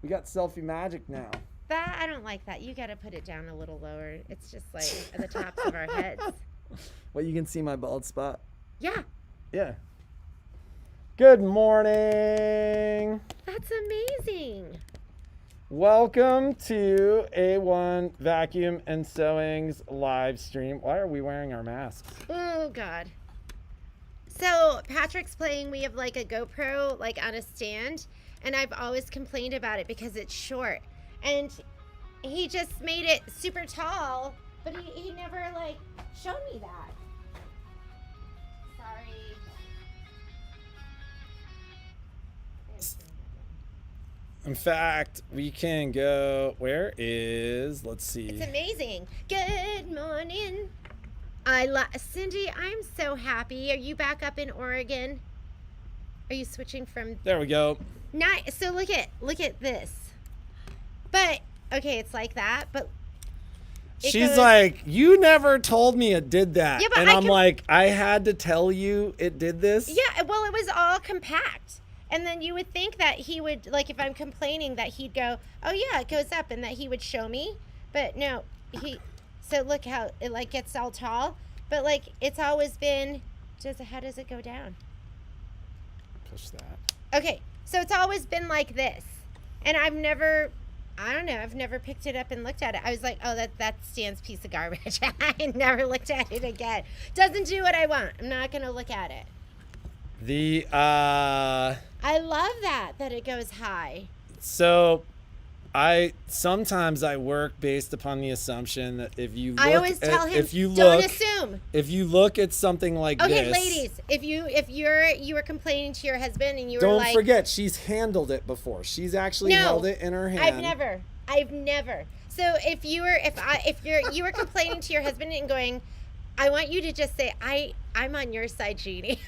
We got selfie magic now. That I don't like that. You got to put it down a little lower. It's just like at the tops of our heads. Well, you can see my bald spot. Yeah. Yeah. Good morning. That's amazing. Welcome to A1 Vacuum and Sewing's live stream. Why are we wearing our masks? Oh, God. So Patrick's playing. We have like a GoPro like on a stand. And I've always complained about it because it's short. And he just made it super tall. But he never like showed me that. Sorry. In fact, we can go, let's see. It's amazing. Good morning. Cindy, I'm so happy. Are you back up in Oregon? Are you switching from? There we go. Nice. So look at this. But okay, it's like that. But she's like, you never told me it did that. Yeah, but and I'm like, I had to tell you it did this. Yeah. Well, it was all compact. And then you would think that he would, like, if I'm complaining, that he'd go, oh yeah, it goes up, and that he would show me. But no, so look how it like gets all tall. But like it's always been, how does it go down? Push that. Okay, so it's always been like this. And I've never picked it up and looked at it. I was like, oh, that stands piece of garbage. I never looked at it again. Doesn't do what I want. I'm not going to look at it. I love that it goes high. So sometimes I work based upon the assumption that if you look, I always tell him, don't assume. If you look at something like this. Okay, ladies, if you were complaining to your husband and you were don't like, forget, she's handled it before. She's actually held it in her hand. I've never. So if you were complaining to your husband and going, I want you to just say, I'm on your side, Jeannie.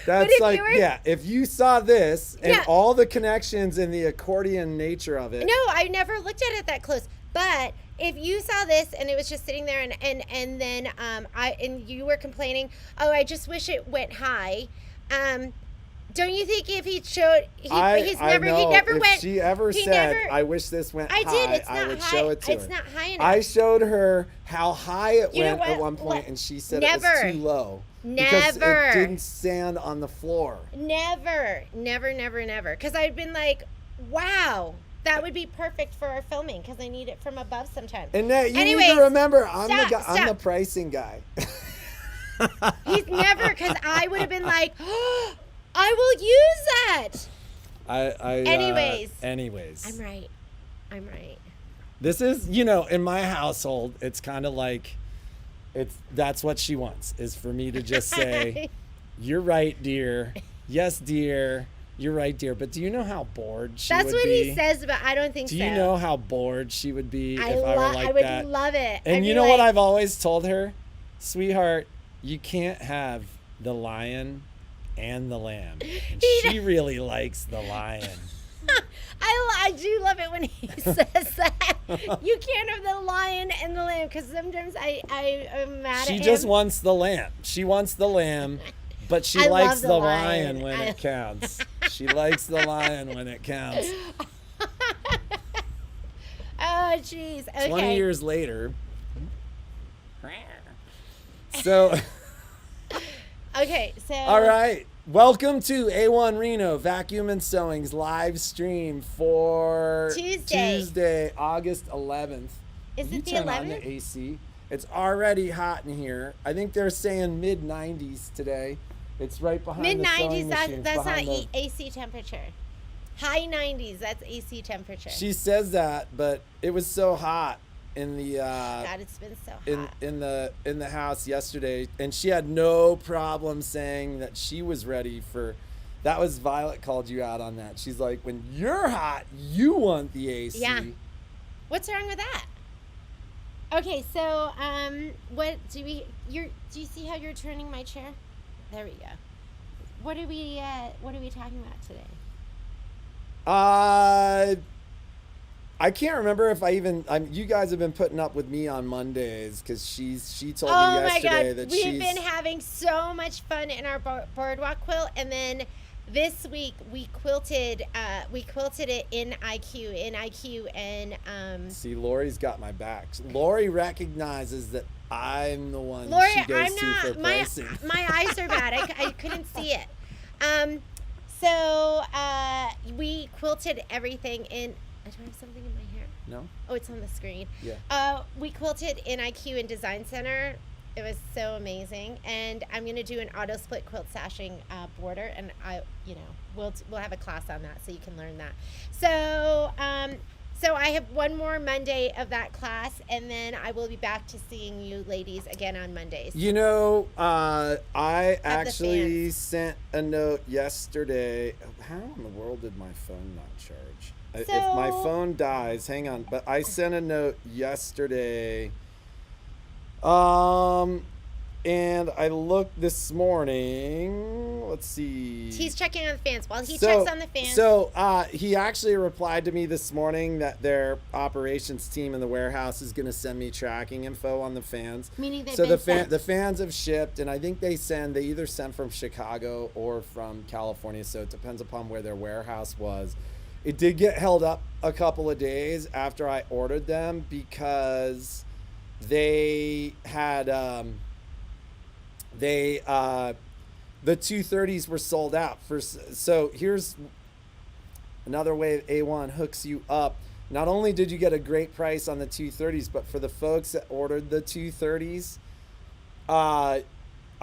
That's like, if you saw this and all the connections and the accordion nature of it. No, I never looked at it that close. But if you saw this and it was just sitting there and then you were complaining, oh, I just wish it went high. Don't you think if he showed, he never went. If she ever said, I wish this went high, I would show it to her. It's not high enough. I showed her how high it went at one point, and she said it was too low. Because it didn't stand on the floor. Never. Because I'd been like, wow, that would be perfect for our filming because I need it from above sometimes. And you need to remember, I'm the pricing guy. He's never, because I would have been like, oh, I will use that. Anyways. I'm right. This is, in my household, it's kind of like, that's what she wants, is for me to just say, you're right, dear. Yes, dear. You're right, dear. But do you know how bored she would be? That's what he says, but I don't think so. Do you know how bored she would be if I were like I would that? love it. And you know what I've always told her? Sweetheart, you can't have the lion and the lamb. And she really likes the lion. I do love it when he says that. You can't have the lion and the lamb, because sometimes I am mad at him. She just wants the lamb. She wants the lamb, but she likes the lion when it counts. She likes the lion when it counts. Oh, jeez. Okay. 20 years later. So. Okay, so. All right. Welcome to A1 Reno Vacuum and Sewing's live stream for Tuesday, August 11th. Is it the 11th? Turn on the AC. It's already hot in here. I think they're saying mid-90s today. It's right behind the sewing machines. That's not AC temperature. High 90s, that's AC temperature. She says that, but it was so hot in the God, it's been so hot. in the house yesterday, and she had no problem saying that she was ready for. That was Violet called you out on that. She's like, when you're hot, you want the AC. Yeah. What's wrong with that? Okay, so what do you see how you're turning my chair? There we go. What are we talking about today? I can't remember if you guys have been putting up with me on Mondays, because she told me yesterday that we've been having so much fun in our boardwalk quilt, and then this week we quilted it in IQ, and See, Lori's got my back. Lori recognizes that I'm the one Lori, she goes I'm to not. for pricing. My eyes are bad. I couldn't see it. So we quilted everything in. Do I have something in my hair? No? Oh, it's on the screen. Yeah. We quilted in IQ and Design Center. It was so amazing, and I'm gonna do an auto split quilt sashing border, and we'll have a class on that, so you can learn that. So I have one more Monday of that class, and then I will be back to seeing you ladies again on Mondays. I actually sent a note yesterday. How in the world did my phone not charge? If my phone dies, hang on. But I sent a note yesterday. And I looked this morning. Let's see. He's checking on the fans. While he checks on the fans. So he actually replied to me this morning that their operations team in the warehouse is going to send me tracking info on the fans. Meaning they've the fans have shipped, and I think they either sent from Chicago or from California. So it depends upon where their warehouse was. It did get held up a couple of days after I ordered them because they had the 230s were sold out so here's another way A1 hooks you up. Not only did you get a great price on the 230s, but for the folks that ordered the 230s, I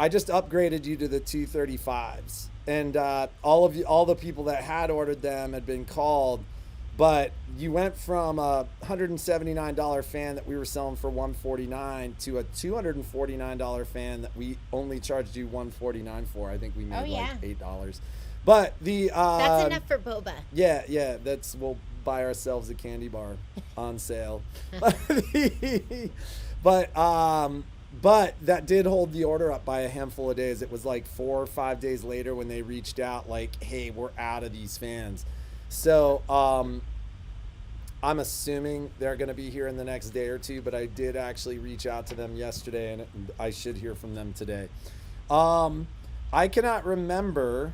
just upgraded you to the 235s, and all the people that had ordered them had been called. But you went from a $179 fan that we were selling for $149 to a $249 fan that we only charged you $149 for. I think we made like $8. But that's enough for boba. Yeah, we'll buy ourselves a candy bar on sale. But that did hold the order up by a handful of days. It was like 4 or 5 days later when they reached out like, "Hey, we're out of these fans." So I'm assuming they're going to be here in the next day or two, but I did actually reach out to them yesterday, and I should hear from them today. I cannot remember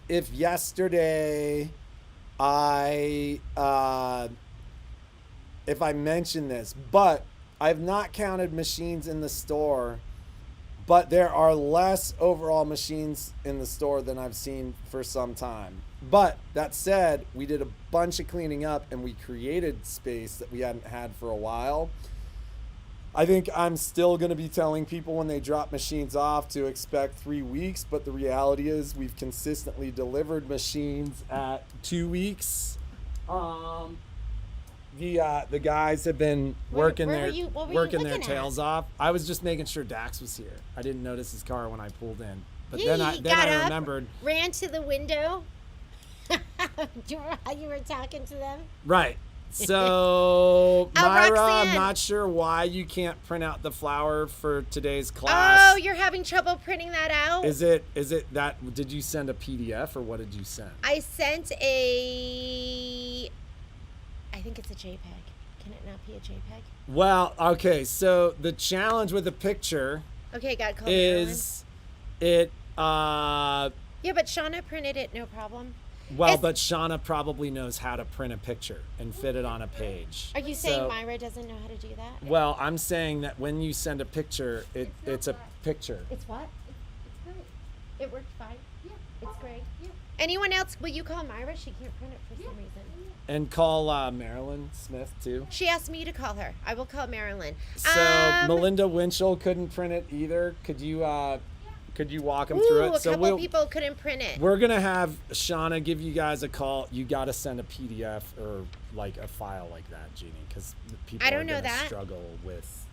if yesterday if I mentioned this, but I've not counted machines in the store, but there are less overall machines in the store than I've seen for some time. But that said, we did a bunch of cleaning up and we created space that we hadn't had for a while. I think I'm still going to be telling people when they drop machines off to expect 3 weeks, but the reality is we've consistently delivered machines at 2 weeks. The guys have been working their tails off. I was just making sure Dax was here. I didn't notice his car when I pulled in, but then I remembered. Ran to the window. Do you remember how you were talking to them? Right. So, Myra, Roxanne. I'm not sure why you can't print out the flower for today's class. Oh, you're having trouble printing that out? Is it that, did you send a PDF or what did you send? I sent I think it's a JPEG. Can it not be a JPEG? Well, okay, so the challenge with a picture is it yeah, but Shauna printed it, no problem. Well, but Shauna probably knows how to print a picture and fit it on a page. Are you saying Myra doesn't know how to do that? Well, I'm saying that when you send a picture, it's a picture. It's what? It's great. It worked fine. Yeah. It's great. Yeah. Anyone else? Will you call Myra? She can't print it for some reason. And call Marilyn Smith, too. She asked me to call her. I will call Marilyn. So Melinda Winchell couldn't print it either. Could you walk them through it? A couple people couldn't print it. We're going to have Shauna give you guys a call. You got to send a PDF or like a file like that, Jeannie, because people are going to struggle with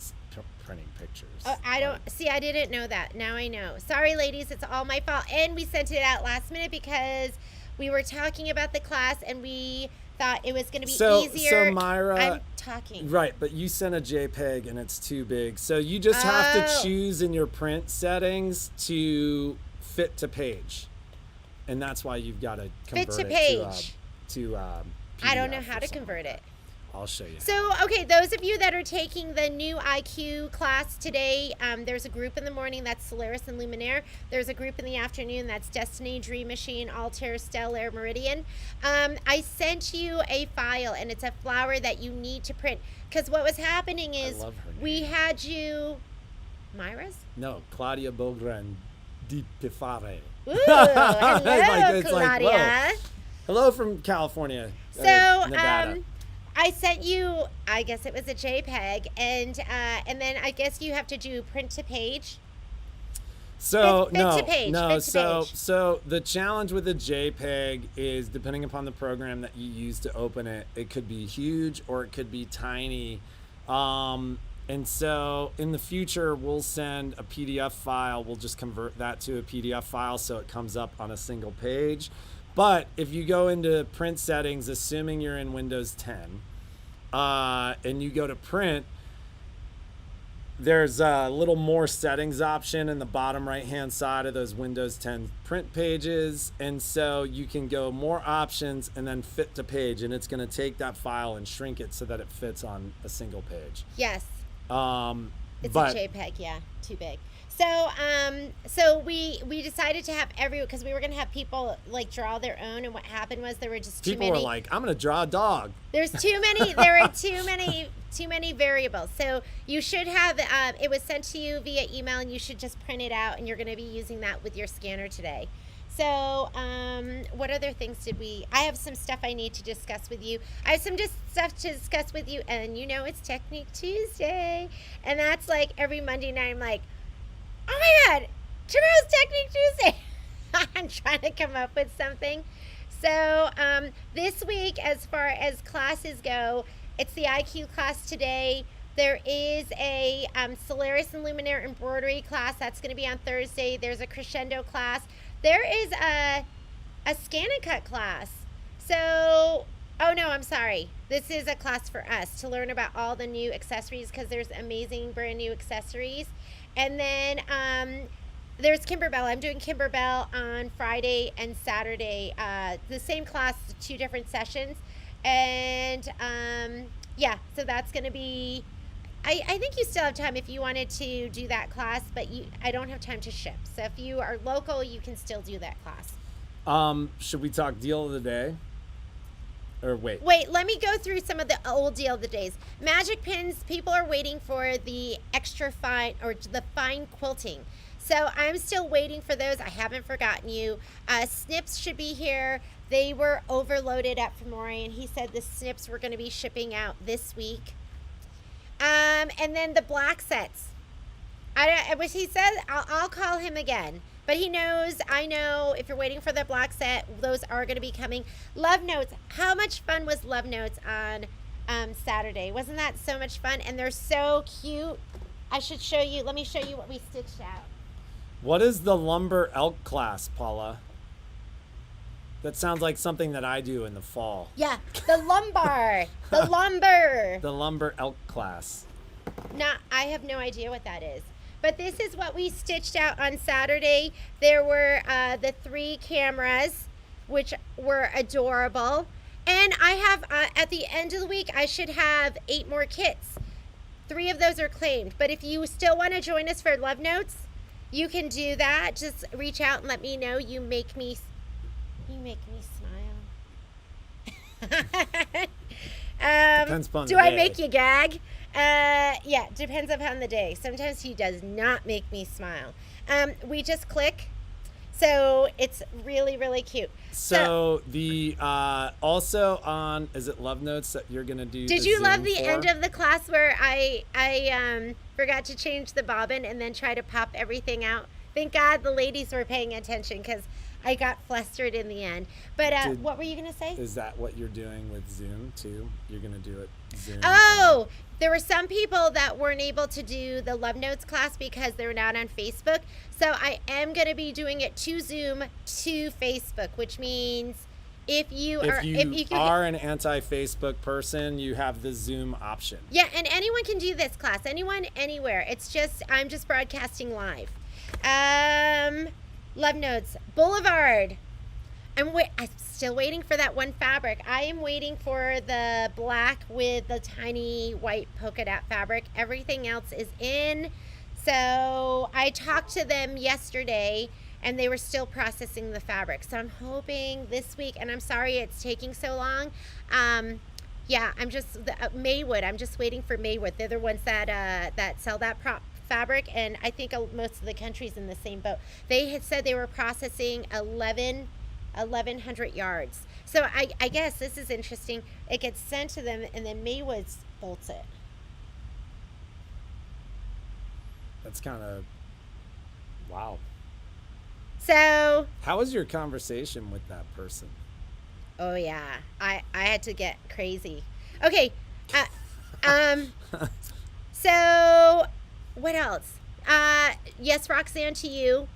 printing pictures. Oh, I didn't know that. Now I know. Sorry, ladies. It's all my fault. And we sent it out last minute because we were talking about the class and we thought it was going to be easier. So Myra, I'm talking. Right, but you sent a JPEG and it's too big. So you just have to choose in your print settings to fit to page. And that's why you've got to convert fit to page. To PDF. I don't know how to convert it. I'll show you. So, okay, those of you that are taking the new IQ class today, there's a group in the morning that's Solaris and Luminaire. There's a group in the afternoon that's Destiny, Dream Machine, Altair, Stellar, Meridian. I sent you a file, and it's a flower that you need to print. Because what was happening is I love her name. we had you... Myra's? No, Claudia Bogran di Pifare. Ooh, hello, It's like, Claudia. Hello from California. So, Nevada. I sent you, I guess it was a JPEG, and then I guess you have to do print to page. So Fit to page. So the challenge with a JPEG is, depending upon the program that you use to open it, it could be huge or it could be tiny. And so in the future, we'll send a PDF file. We'll just convert that to a PDF file so it comes up on a single page. But if you go into print settings, assuming you're in Windows 10, and you go to print, there's a little more settings option in the bottom right-hand side of those Windows 10 print pages. And so you can go more options and then fit to page. And it's going to take that file and shrink it so that it fits on a single page. Yes. It's But a JPEG, yeah, too big. So we decided to have because we were gonna have people like draw their own, and what happened was there were just too many. people were like, I'm going to draw a dog. There's too many. There were too many variables. So you should have. It was sent to you via email, and you should just print it out, and you're going to be using that with your scanner today. So, what other things did we... I have some stuff I need to discuss with you. I have some stuff to discuss with you, and you know it's Technique Tuesday. And that's like every Monday night I'm like, oh my God, tomorrow's Technique Tuesday. I'm trying to come up with something. So, this week, as far as classes go, it's the IQ class today. There is a Solaris and Luminaire embroidery class. That's going to be on Thursday. There's a crescendo class. There is a scan and cut class. So, oh no, I'm sorry. This is a class for us to learn about all the new accessories, because there's amazing brand new accessories. And then there's Kimberbell. I'm doing Kimberbell on Friday and Saturday. The same class, 2 different sessions. And yeah, so that's going to be... I think you still have time if you wanted to do that class, but I don't have time to ship. So if you are local, you can still do that class. Should we talk deal of the day? Or wait. Wait, let me go through some of the old deal of the days. Magic pins, people are waiting for the extra fine, or the fine quilting. So I'm still waiting for those. I haven't forgotten you. Snips should be here. They were overloaded at Fomori, and he said the snips were going to be shipping out this week. And then the black sets. He said, I'll call him again. But he knows, I know, if you're waiting for the black set, those are going to be coming. Love Notes. How much fun was Love Notes on Saturday? Wasn't that so much fun? And they're so cute. I should show you. Let me show you what we stitched out. What is the lumber elk class, Paula? That sounds like something that I do in the fall. Yeah, the lumbar. The lumber. The lumber elk class. I have no idea what that is. But this is what we stitched out on Saturday. There were the 3 cameras, which were adorable. And I have, at the end of the week, I should have 8 more kits. 3 of those are claimed. But if you still want to join us for Love Notes, you can do that. Just reach out and let me know. You make me smile. Depends upon do the I day. make you gag? Yeah, depends upon the day. Sometimes he does not make me smile. We just click. So it's really, really cute. So the also on, is it Love Notes that you're gonna do? Did the you Zoom love the for? end of the class where I forgot to change the bobbin and then try to pop everything out? Thank God the ladies were paying attention, because I got flustered in the end. But what were you going to say? Is that what you're doing with Zoom too? You're going to do it Zoom? Oh, there were some people that weren't able to do the Love Notes class because they're not on Facebook. So I am going to be doing it to Zoom to Facebook, which means if you are an anti-Facebook person, you have the Zoom option. Yeah, and anyone can do this class. Anyone, anywhere. I'm just broadcasting live. Love Notes. Boulevard. I'm still waiting for that one fabric. I am waiting for the black with the tiny white polka dot fabric. Everything else is in. So I talked to them yesterday and they were still processing the fabric. So I'm hoping this week, and I'm sorry it's taking so long. Yeah, I'm just Maywood. I'm just waiting for Maywood. They're the ones that sell that fabric, and I think most of the country's in the same boat. They had said they were processing 1,100 yards. So I guess this is interesting. It gets sent to them, and then Maywood bolts it. That's kind of wow. So how was your conversation with that person? Oh yeah, I had to get crazy. Okay, so what else? Yes, Roxanne, to you.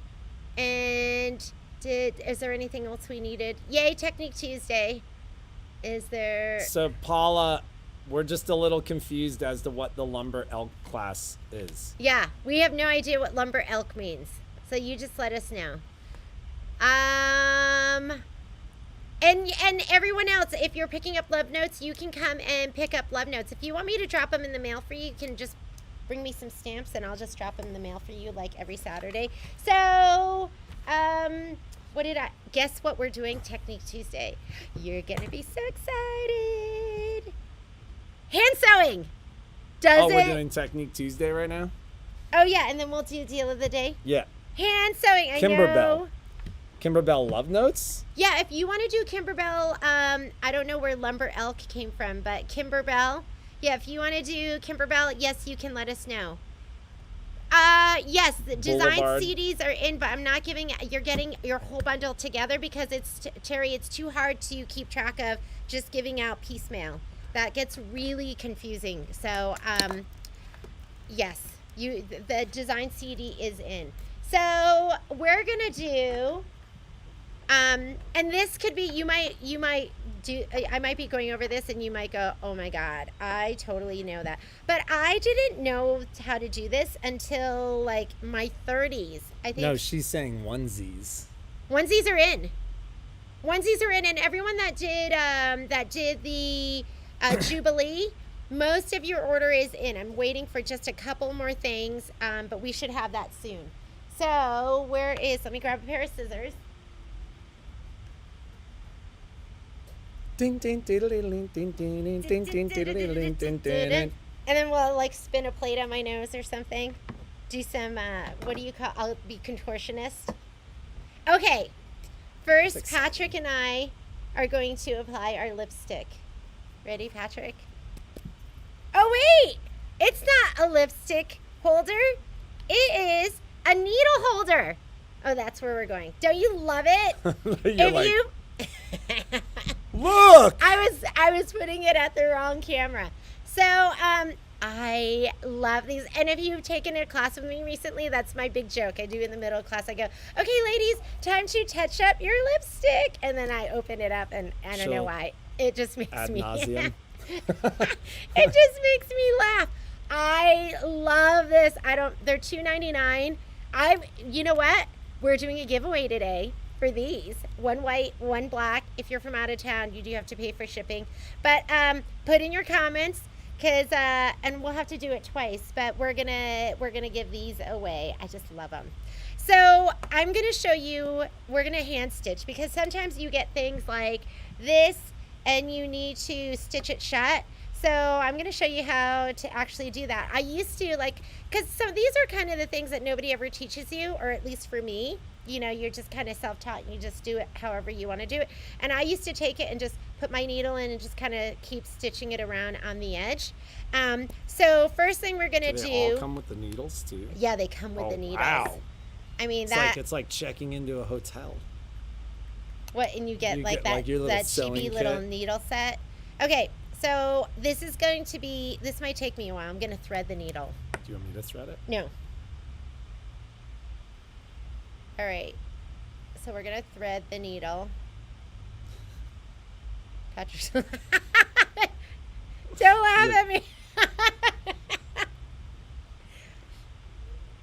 And is there anything else we needed? Yay, Technique Tuesday. Is there? So Paula, we're just a little confused as to what the lumber elk class is. Yeah, we have no idea what lumber elk means. So you just let us know. And everyone else, if you're picking up love notes, you can come and pick up love notes. If you want me to drop them in the mail for you, you can just bring me some stamps and I'll just drop them in the mail for you like every Saturday. So, guess what we're doing Technique Tuesday? You're going to be so excited. Hand sewing. We're doing Technique Tuesday right now? Oh, yeah, and then we'll do Deal of the Day? Yeah. Hand sewing, I know. Kimberbell love notes? Yeah, if you want to do Kimberbell, I don't know where lumber elk came from, but Kimberbell. Yeah, if you want to do Kimberbell, yes, you can let us know. Yes, the design CDs are in, but I'm not you're getting your whole bundle together because Terry, it's too hard to keep track of just giving out piecemeal. That gets really confusing. So, yes, the design CD is in. So we're going to do, and this could be, you might do, I might be going over this and you might go, oh my God, I totally know that. But I didn't know how to do this until like my 30s. I think. No, she's saying onesies. Onesies are in. Onesies are in, and everyone that did the Jubilee, most of your order is in. I'm waiting for just a couple more things, but we should have that soon. So let me grab a pair of scissors. Ding ding ding ding ding ding ding ding ding ding. And then we'll like spin a plate on my nose or something. Do some, what do you call, I'll be contortionist. Okay, first Patrick and I are going to apply our lipstick. Ready, Patrick? Oh wait, it's not a lipstick holder. It is a needle holder. Oh, that's where we're going. Don't you love it? Look! I was putting it at the wrong camera. So, I love these. And if you've taken a class with me recently, that's my big joke. I do in the middle of class. I go, okay, ladies, time to touch up your lipstick. And then I open it up, and I don't know why. It just makes me nauseam. It just makes me laugh. I love this. They're $2.99. You know what? We're doing a giveaway today for these. One white, one black. If you're from out of town, you do have to pay for shipping. But put in your comments, because and we'll have to do it twice, but we're gonna give these away. I just love them. So I'm gonna show you, we're gonna hand stitch, because sometimes you get things like this and you need to stitch it shut. So I'm going to show you how to actually do that. I used to because these are kind of the things that nobody ever teaches you, or at least for me. You know, you're just kind of self-taught and you just do it however you want to do it. And I used to take it and just put my needle in and just kind of keep stitching it around on the edge. So first thing we're going to do. They all come with the needles too? Yeah, they come with the needles. Wow. I mean, it's like checking into a hotel. What, and you get that cheapy little needle set? Okay. So this might take me a while. I'm going to thread the needle. Do you want me to thread it? No. All right. So we're going to thread the needle. Patrick's Don't laugh at me.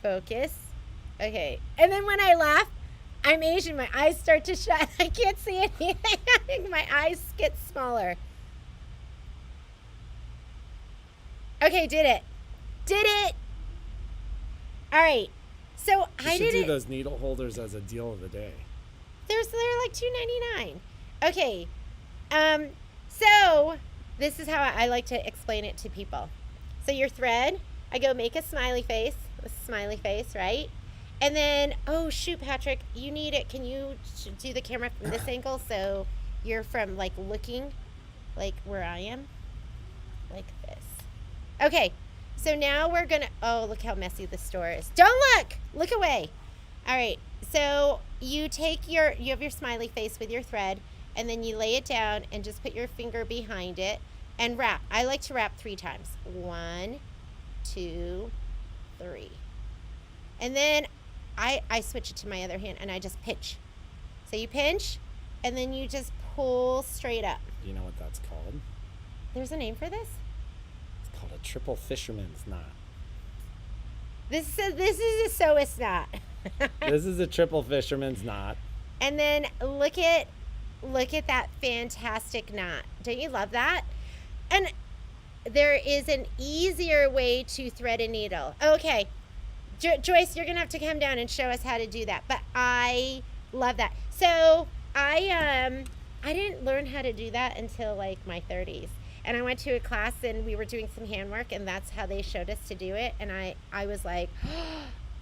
Focus. Okay. And then when I laugh, I'm Asian. My eyes start to shut. I can't see anything. My eyes get smaller. Okay, did it. Did it. All right. So I should did do those needle holders as a deal of the day. They're like $2.99. Okay. So this is how I like to explain it to people. So your thread, I go make a smiley face, right? And then, oh shoot, Patrick, you need it. Can you do the camera from this angle so you're from like looking like where I am? Like this. Okay. So now we're gonna, oh, look how messy the store is. Don't look! Look away. All right. So you have your smiley face with your thread, and then you lay it down and just put your finger behind it and wrap. I like to wrap 3 times. 1, 2, 3. And then I switch it to my other hand and I just pinch. So you pinch and then you just pull straight up. Do you know what that's called? There's a name for this? It's called a triple fisherman's knot. This is a Swiss knot. This is a triple fisherman's knot. And then look at that fantastic knot. Don't you love that? And there is an easier way to thread a needle. Okay, Joyce, you're gonna have to come down and show us how to do that. But I love that. So I didn't learn how to do that until like my 30s. And I went to a class and we were doing some handwork and that's how they showed us to do it. And I was like,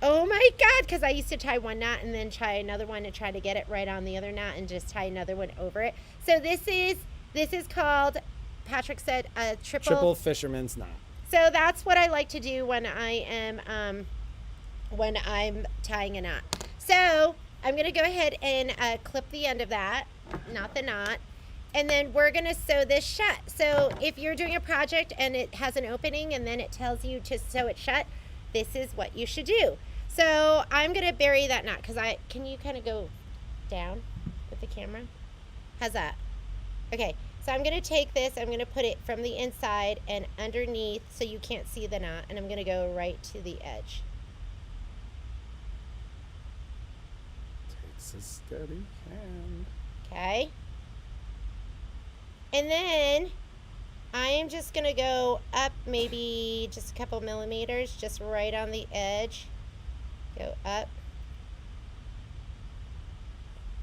oh my God, because I used to tie one knot and then tie another one and try to get it right on the other knot and just tie another one over it. So this is called, Patrick said, a triple fisherman's knot. So that's what I like to do when I'm tying a knot. So I'm gonna go ahead and clip the end of that, not the knot. And then we're gonna sew this shut. So if you're doing a project and it has an opening and then it tells you to sew it shut, this is what you should do. So I'm gonna bury that knot because can you kind of go down with the camera? How's that? Okay, so I'm gonna take this, I'm gonna put it from the inside and underneath so you can't see the knot, and I'm gonna go right to the edge. Takes a steady hand. Okay. And then I am just gonna go up maybe just a couple millimeters, just right on the edge. Go up.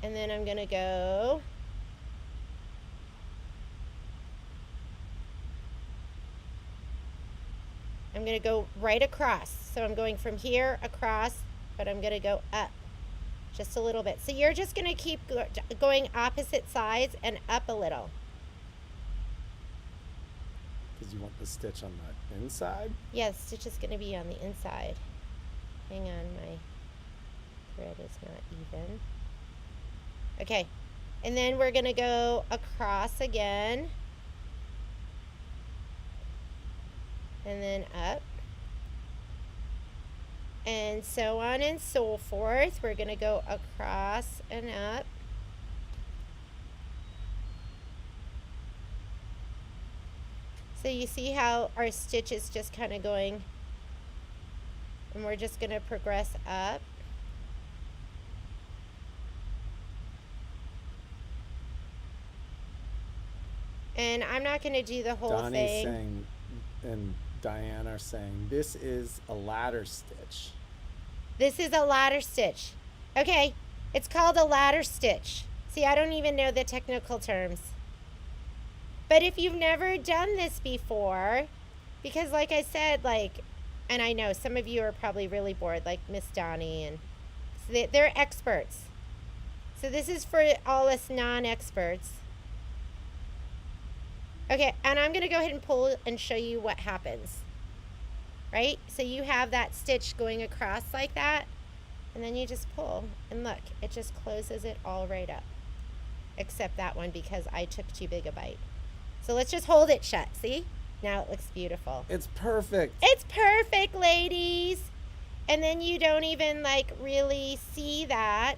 And then I'm gonna go right across. So I'm going from here across, but I'm gonna go up just a little bit. So you're just gonna keep going opposite sides and up a little. Because you want the stitch on the inside? Yeah, the stitch is going to be on the inside. Hang on, my thread is not even. Okay, and then we're going to go across again. And then up. And so on and so forth. We're going to go across and up. So you see how our stitch is just kind of going, and we're just going to progress up. And I'm not going to do the whole Donnie's thing. saying, and Diane are saying, this is a ladder stitch. This is a ladder stitch. Okay, it's called a ladder stitch. See, I don't even know the technical terms. But if you've never done this before, because like I said, and I know some of you are probably really bored, like Miss Donnie, and so they're experts. So this is for all us non-experts. Okay, and I'm going to go ahead and pull and show you what happens. Right? So you have that stitch going across like that, and then you just pull, and look, it just closes it all right up. Except that one because I took too big a bite. So let's just hold it shut, see? Now it looks beautiful. It's perfect. It's perfect, ladies. And then you don't even really see that,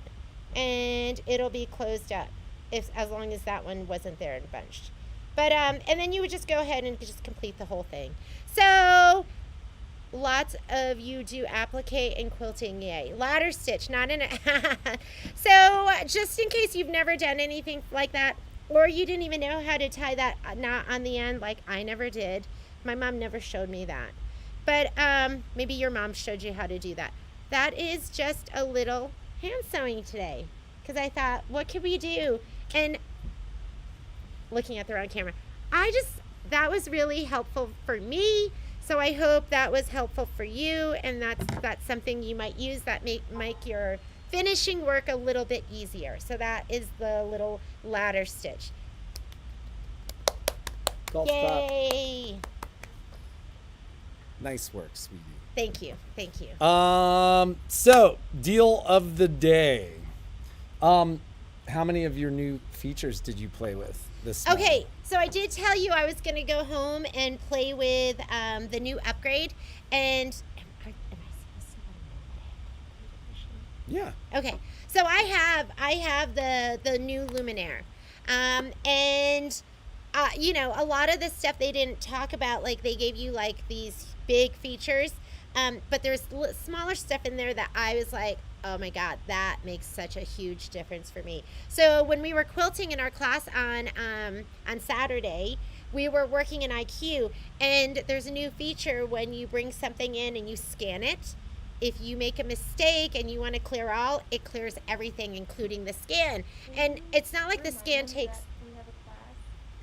and it'll be closed up as long as that one wasn't there and bunched. But and then you would just go ahead and just complete the whole thing. So lots of you do applique and quilting, yay. Ladder stitch, not in a so just in case you've never done anything like that, or you didn't even know how to tie that knot on the end, like I never did. My mom never showed me that. But maybe your mom showed you how to do that. That is just a little hand sewing today. Because I thought, what could we do? And looking at the wrong camera, that was really helpful for me. So I hope that was helpful for you. And that's something you might use that make your finishing work a little bit easier. So that is the little ladder stitch. Golf Yay! clap. Nice work, sweetie. Thank you. Thank you. So deal of the day. How many of your new features did you play with this morning? Okay, so I did tell you I was going to go home and play with the new upgrade. And am I supposed to? Yeah. Okay, so I have the new Luminaire, and you know, a lot of the stuff they didn't talk about, like they gave you like these big features, but there's smaller stuff in there that I was like, oh my God, that makes such a huge difference for me. So when we were quilting in our class on Saturday, we were working in IQ, and there's a new feature when you bring something in and you scan it. If you make a mistake and you want to clear all, it clears everything, including the scan. And it's not like the scan takes... We have a class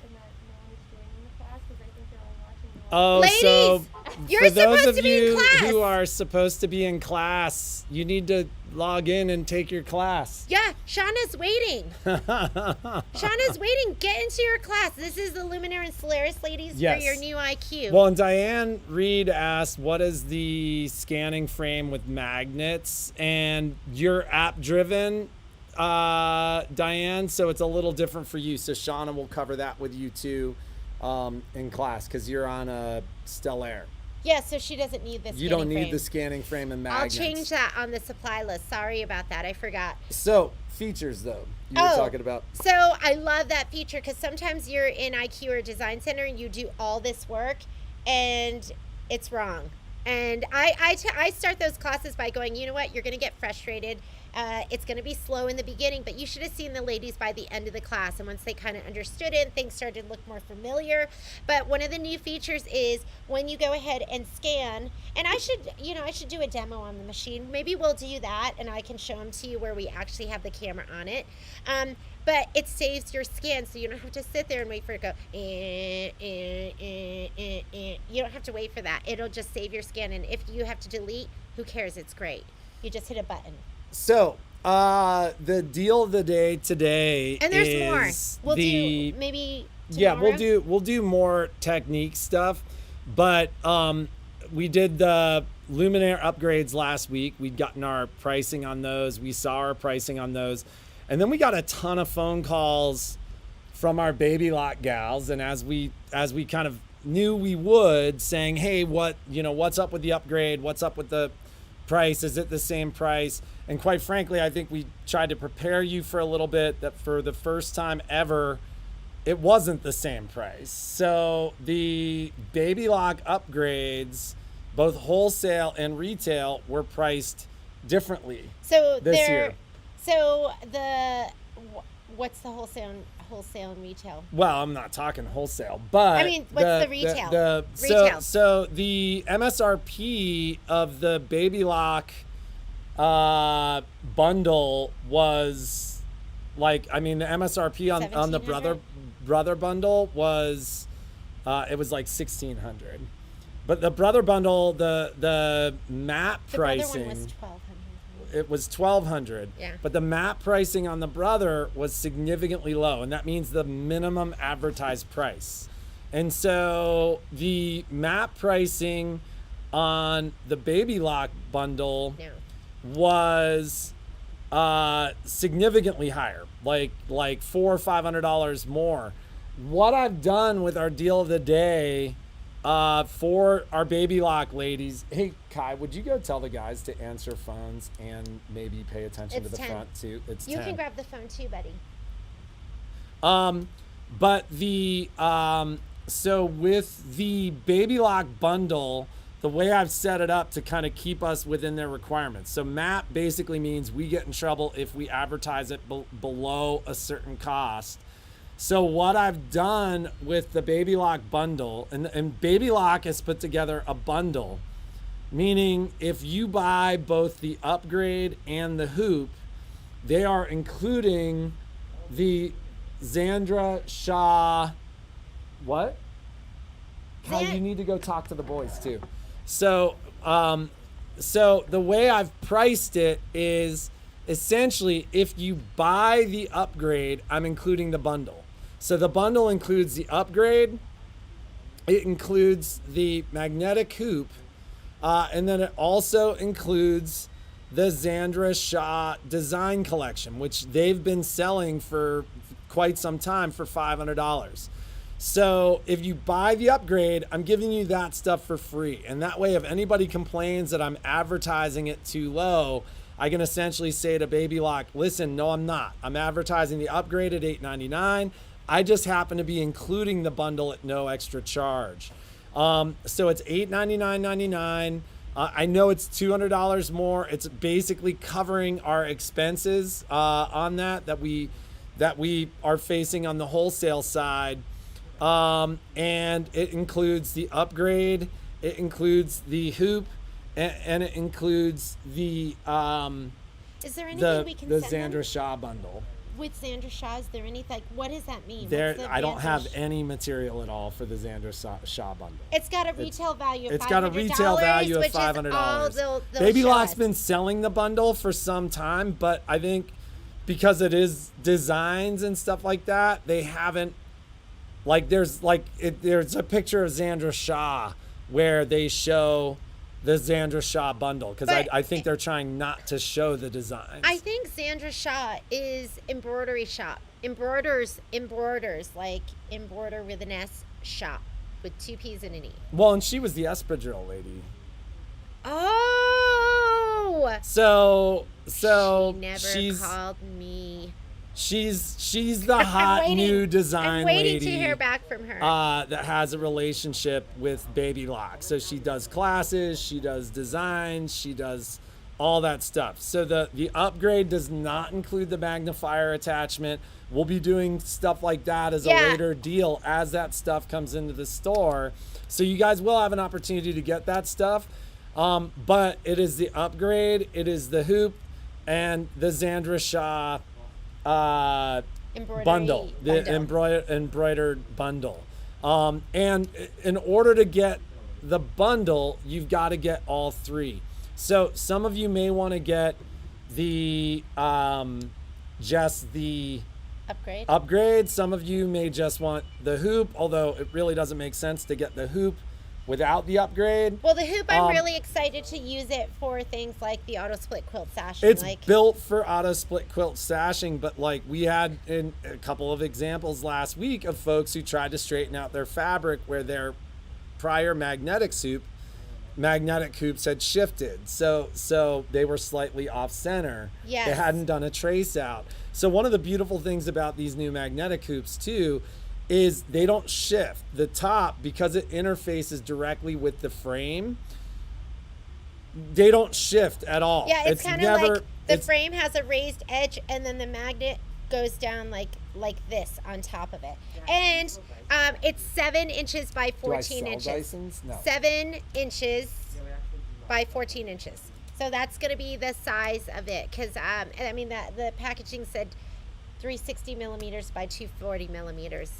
and that no one is joining the class because I think they're all watching the Oh, Ladies, so you're for those supposed of to be in you class. who are supposed to be in class, you need to log in and take your class. Yeah, Shauna's waiting. Shauna's waiting. Get into your class. This is the Luminaire and Solaris ladies Yes. for your new IQ. Well, and Diane Reed asked, what is the scanning frame with magnets? And you're app driven, Diane, so it's a little different for you. So Shauna will cover that with you too in class because you're on a Stellaire. Yeah, so she doesn't need this. You don't need the scanning frame and magnets. I'll change that on the supply list. Sorry about that. I forgot. So features though, you were talking about. So I love that feature because sometimes you're in IQ or Design Center and you do all this work and it's wrong. And I start those classes by going, you know what, you're going to get frustrated. It's going to be slow in the beginning, but you should have seen the ladies by the end of the class. And once they kind of understood it, things started to look more familiar. But one of the new features is when you go ahead and scan, and I should do a demo on the machine. Maybe we'll do that and I can show them to you where we actually have the camera on it. But it saves your scan, so you don't have to sit there and wait for it to go. You don't have to wait for that. It'll just save your scan, and if you have to delete, who cares? It's great. You just hit a button. So the deal of the day today And there's is more. We'll do maybe tomorrow. Yeah, we'll do more technique stuff, but we did the Luminaire upgrades last week. We'd gotten our pricing on those. We saw our pricing on those. And then we got a ton of phone calls from our baby lock gals, and as we kind of knew we would, saying, "Hey, what's up with the upgrade? What's up with the price? Is it the same price?" And quite frankly, I think we tried to prepare you for a little bit that for the first time ever, it wasn't the same price. So the baby lock upgrades, both wholesale and retail, were priced differently So this year. So what's the wholesale and retail? Well, I'm not talking wholesale, but I mean, what's the retail? Retail. So the MSRP of the baby lock bundle was like, I mean, the MSRP on the brother bundle was it was like $1,600, but the brother bundle, the map pricing, brother one was $1,200. it was $1,200. Yeah. But the map pricing on the brother was significantly low, and that means the minimum advertised price. And so the map pricing on the baby lock bundle was significantly higher, like $400 or $500 more. What I've done with our deal of the day for our baby lock ladies. Hey, Kai, would you go tell the guys to answer phones and maybe pay attention to the 10. front too? It's You 10. can grab the phone too, buddy. But the so with the baby lock bundle, the way I've set it up to kind of keep us within their requirements. So MAP basically means we get in trouble if we advertise it below a certain cost. So what I've done with the Baby Lock bundle, and Baby Lock has put together a bundle, meaning if you buy both the upgrade and the hoop, they are including the Sandra Shaw, what? How you need to go talk to the boys too. So, so the way I've priced it is essentially if you buy the upgrade, I'm including the bundle. So the bundle includes the upgrade, it includes the magnetic hoop, and then it also includes the Sandra Shaw design collection, which they've been selling for quite some time for $500. So if you buy the upgrade, I'm giving you that stuff for free. And that way, if anybody complains that I'm advertising it too low, I can essentially say to Baby Lock, listen, no, I'm not. I'm advertising the upgrade at $8.99. I just happen to be including the bundle at no extra charge. So it's $899.99. I know it's $200 more. It's basically covering our expenses on that we are facing on the wholesale side. And it includes the upgrade, it includes the hoop, and it includes the Is there anything we can the send Sandra them Shaw bundle. with Sandra Shaw? Is there any, like, what does that mean? There, What's the I don't have Sandra any material at all for the Sandra Shaw bundle. It's got a retail value of $500. It's got a retail value of which is all $500. they'll Baby show Lock's us. been selling the bundle for some time, but I think because it is designs and stuff like that, they haven't, like, there's a picture of Sandra Shaw where they show the Sandra Shaw bundle, because I think they're trying not to show the designs. I think Sandra Shaw is embroidery shop. Embroiders, like embroider with an S shop with two P's and an E. Well, and she was the espadrille lady. Oh! So She never she's called me. she's the hot new design I'm waiting lady to hear back from her. that has a relationship with Baby Lock. So she does classes, she does designs, she does all that stuff. So the upgrade does not include the magnifier attachment. We'll be doing stuff like that as a later deal as that stuff comes into the store. So you guys will have an opportunity to get that stuff. But it is the upgrade, it is the hoop, and the Sandra Shaw bundle, the embroidered bundle. And in order to get the bundle, you've got to get all three. So some of you may want to get the just the upgrade. Some of you may just want the hoop, although it really doesn't make sense to get the hoop without the upgrade. Well, the hoop, I'm really excited to use it for things like the auto split quilt sashing. It's built for auto split quilt sashing, but like we had in a couple of examples last week of folks who tried to straighten out their fabric where their prior magnetic hoops had shifted. So they were slightly off center. Yes. They hadn't done a trace out. So one of the beautiful things about these new magnetic hoops too is they don't shift. The top, because it interfaces directly with the frame, they don't shift at all. Yeah, it's kind of like the frame has a raised edge and then the magnet goes down like this on top of it. And it's 7 inches by 14 inches. Dysons? No. 7 inches by 14 inches. So that's going to be the size of it. Because, I mean, the packaging said 360 millimeters by 240 millimeters.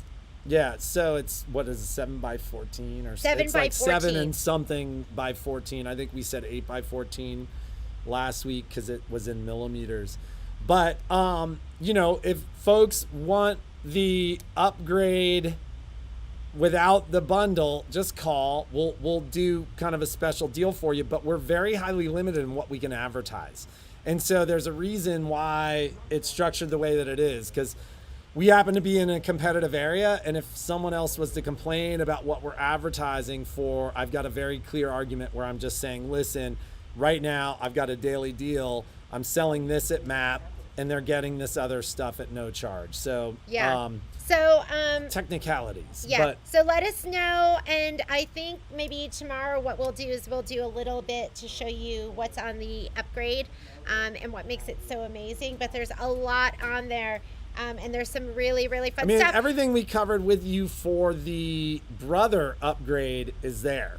Yeah, so it's, what is it, 7 by 14 or 7 it's by like 14. 7 and something by 14. I think we said 8 by 14 last week because it was in millimeters. But you know, if folks want the upgrade without the bundle, just call. We'll do kind of a special deal for you, but we're very highly limited in what we can advertise. And so there's a reason why it's structured the way that it is, because we happen to be in a competitive area, and if someone else was to complain about what we're advertising for, I've got a very clear argument where I'm just saying, listen, right now I've got a daily deal. I'm selling this at MAP. and they're getting this other stuff at no charge. So Yeah. So technicalities. yeah. But So let us know, and I think maybe tomorrow what we'll do is we'll do a little bit to show you what's on the upgrade, and what makes it so amazing. But there's a lot on there. And there's some really, really fun stuff. Everything we covered with you for the brother upgrade is there.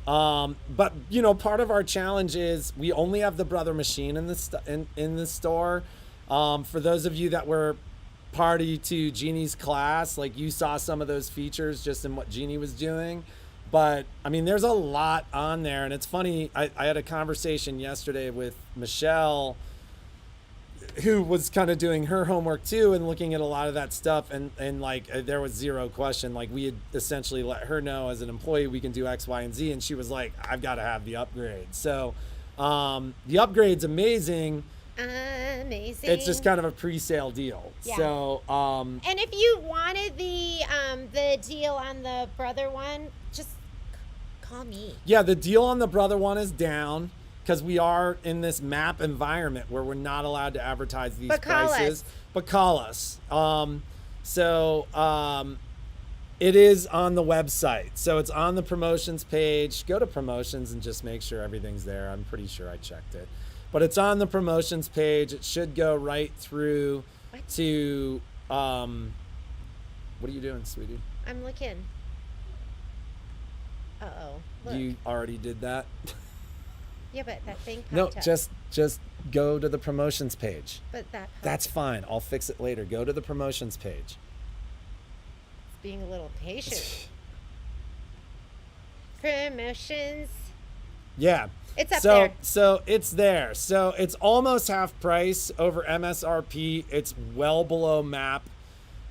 But you know, part of our challenge is we only have the brother machine in the store. For those of you that were party to Jeannie's class, like you saw some of those features just in what Jeannie was doing. But I mean, there's a lot on there, and it's funny. I had a conversation yesterday with Michelle, who was kind of doing her homework too and looking at a lot of that stuff, and like there was zero question. Like we had essentially let her know as an employee we can do X, Y, and Z, and she was like, I've got to have the upgrade. So the upgrade's amazing. Amazing. It's just kind of a pre-sale deal. Yeah. So and if you wanted the deal on the brother one, just call me. yeah, the deal on the brother one is down because we are in this map environment where we're not allowed to advertise these prices. But call us. It is on the website. So it's on the promotions page. Go to promotions and just make sure everything's there. I'm pretty sure I checked it. But it's on the promotions page. It should go right through to what are you doing, sweetie? I'm looking. Uh-oh. Look. You already did that? Yeah, but that thing popped No, up. just go to the promotions page. But that popped That's fine. I'll fix it later. Go to the promotions page. being a little patient. Promotions. Yeah. It's up there. So it's there. So it's almost half price over MSRP. It's well below MAP.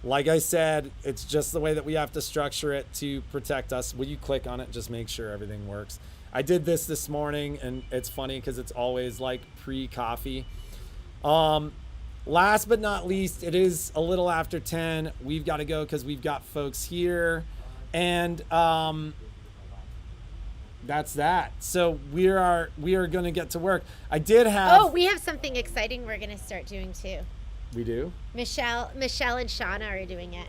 Like I said, it's just the way that we have to structure it to protect us. Will you click on it and just make sure everything works? I did this morning, and it's funny because it's always like pre-coffee. Last but not least, it is a little after 10. We've got to go because we've got folks here. And that's that. So we are going to get to work. I did have... Oh, we have something exciting we're going to start doing too. We do? Michelle and Shauna are doing it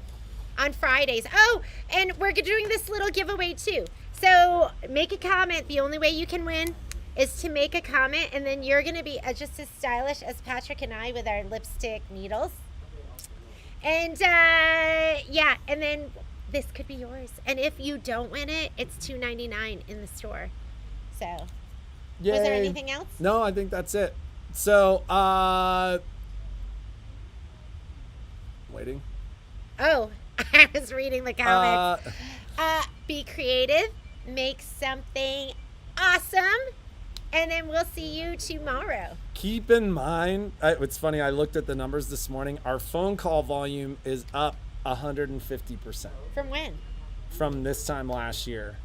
on Fridays. Oh, and we're doing this little giveaway too. So make a comment. The only way you can win is to make a comment, and then you're going to be just as stylish as Patrick and I with our lipstick needles. And yeah, and then this could be yours. And if you don't win it, it's $2.99 in the store. So, Yay. Was there anything else? No, I think that's it. So, waiting. Oh, I was reading the comments. Be creative, make something awesome, and then we'll see you tomorrow. Keep in mind, it's funny, I looked at the numbers this morning. Our phone call volume is up 150%. From when? From this time last year.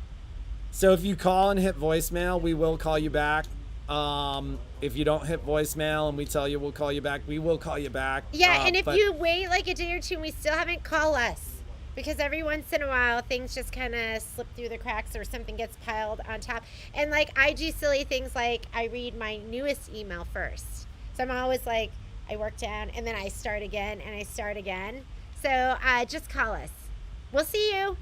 So if you call and hit voicemail, we will call you back. If you don't hit voicemail and we tell you we'll call you back, we will call you back. Yeah, and if you wait like a day or two and we still haven't, call us. Because every once in a while, things just kind of slip through the cracks or something gets piled on top. And like, I do silly things like I read my newest email first. So I'm always like, I work down and then I start again and I start again. So just call us. We'll see you.